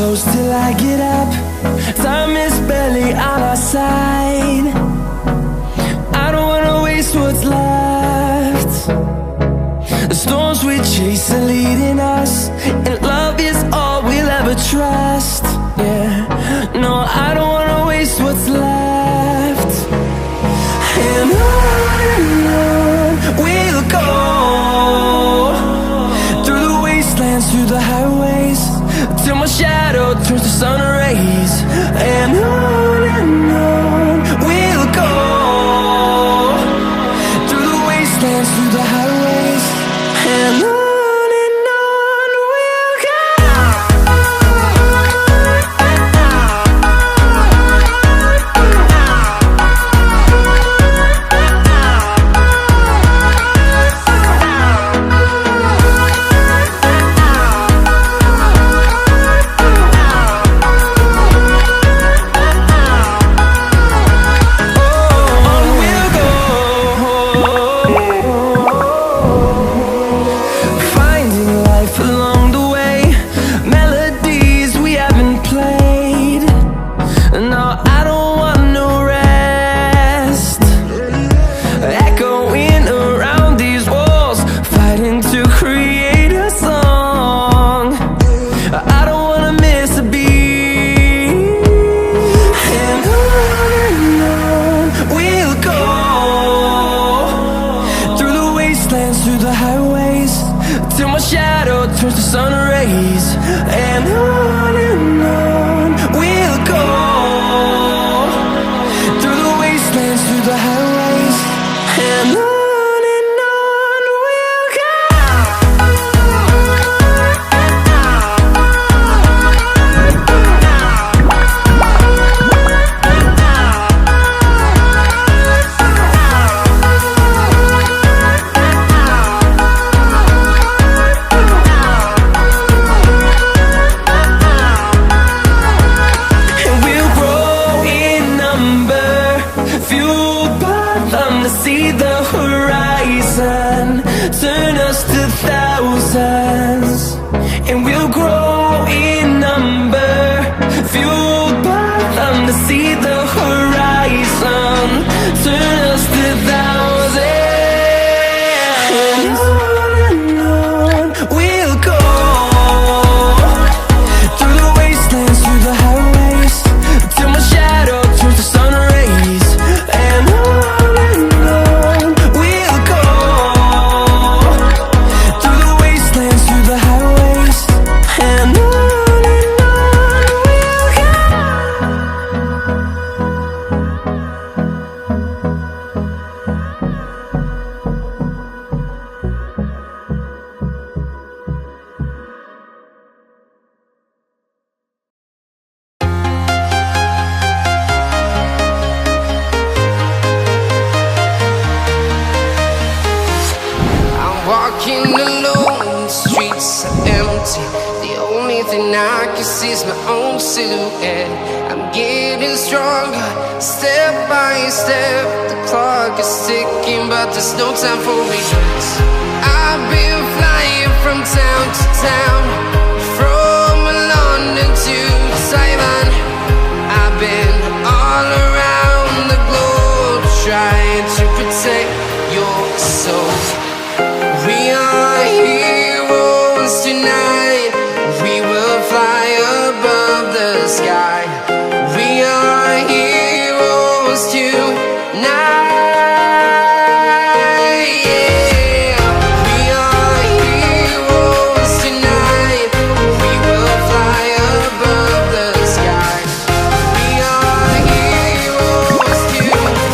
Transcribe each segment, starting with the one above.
close till I get up. Time is barely on our side. I don't wanna waste what's left. The storms we chase are leading us, and love is all we'll ever trust. Yeah, no, I don't wanna waste what's left. And on we'll go, through the wastelands, through the highways, till my shadow turns to sun rays. And on we'll go, through the wastelands, through the highways, and on we'll go. Through the highways, till my shadow turns to sun rays. And on we'll go, through the wastelands, through the highways, and on we'll go. See the horizon, turn us to thousands, and we'll grow in number, fueled by them. To see the horizon, turn us to thousands, and on we'll go, through the wastelands, through the highways, till my shadow turns to sun rays. And walking alone, the streets are empty. The only thing I can see is my own silhouette. I'm getting stronger, step by step. The clock is ticking, but there's no time for regrets. I've been flying from town to town, from London to Taiwan. I've been all around the globe, trying to protect your soul. We are heroes tonight. We will fly above the sky. We are heroes tonight. Yeah. We are heroes tonight. We will fly above the sky. We are heroes tonight.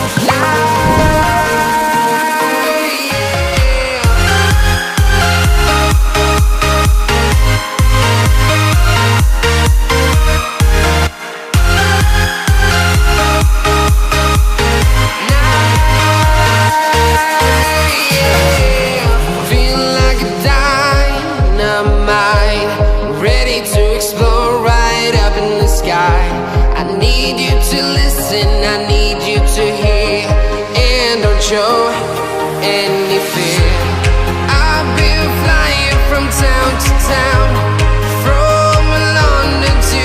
I need you to listen, I need you to hear, and don't show any fear. I've been flying from town to town, from London to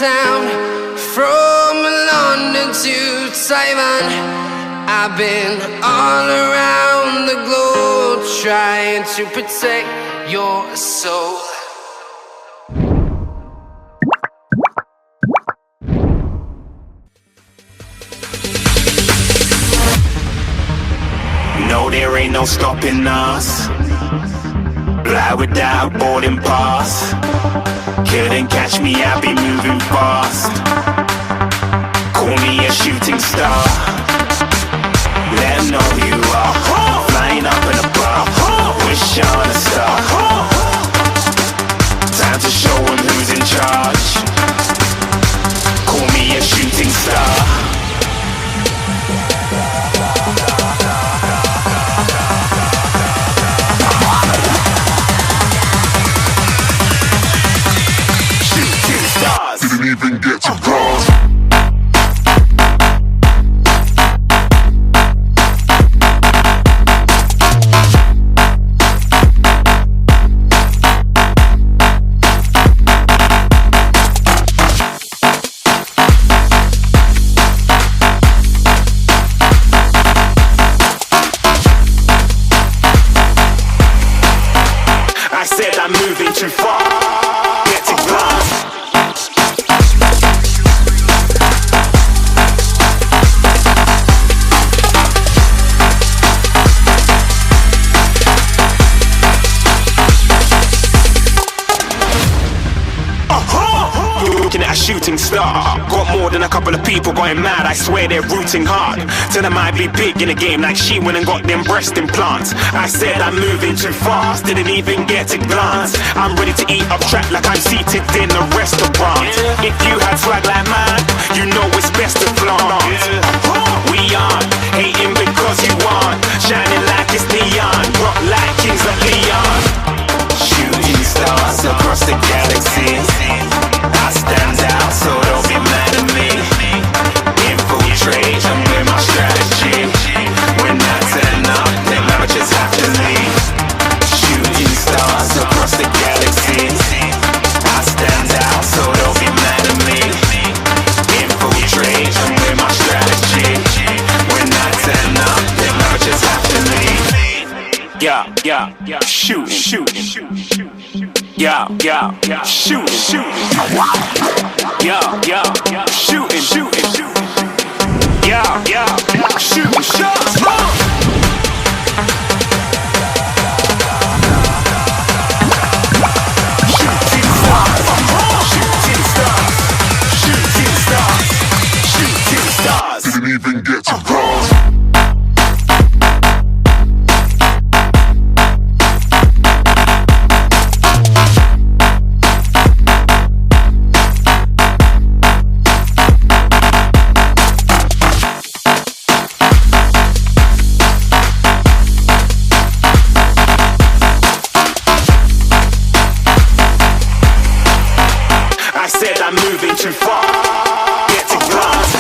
town, from London to Taiwan. I've been all around the globe trying to protect your soul. No, there ain't no stopping us. Fly without boarding pass. Couldn't catch me, I be moving fast. Call me a shooting star. Let 'em know who you are. Flying up in a bar. Wish on a star. Time to show 'em who's in charge. Call me a shooting star. Didn't even get to cross. I said I'm moving too far. Get to glass. Looking at a shooting star. Got more than a couple of people going mad, I swear they're rooting hard. Tell them I'd be big in the game like she went and got them breast implants. I said I'm moving too fast, didn't even get to glance. I'm ready to eat up track like I'm seated in a restaurant. If you had swag like mine, you know it's best to flaunt. We aren't hating because you aren't shining like it's neon, rock like Kings of Leon. Shooting stars across the galaxy. I stand out, so don't be mad at me. Infiltrate, I'm with my strategy. When I turn up, them amateurs have to leave. Shooting stars across the galaxy. I stand out, so don't be mad at me. Infiltrate, I'm with my strategy. When I turn up, them amateurs have to leave. Yeah, shooting. Yeah, shooting. Yeah, shooting. Yeah, shooting shots. Shooting stars. Didn't even get to cross. I said I'm moving too far. Get to glass.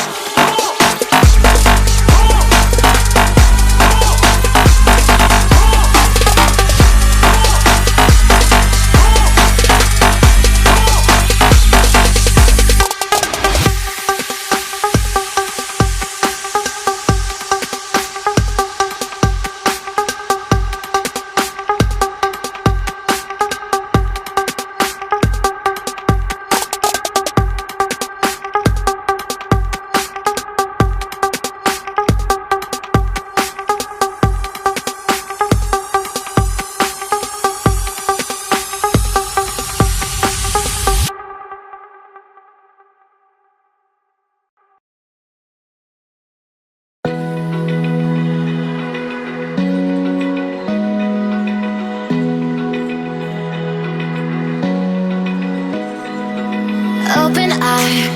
Open eye,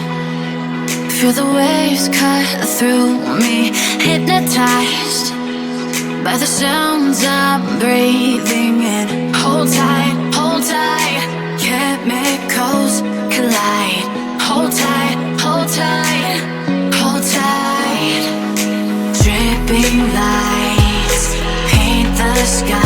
feel the waves cut through me. Hypnotized by the sounds I'm breathing in. Hold tight, chemicals collide. Hold tight, hold tight, hold tight. Dripping lights paint the sky.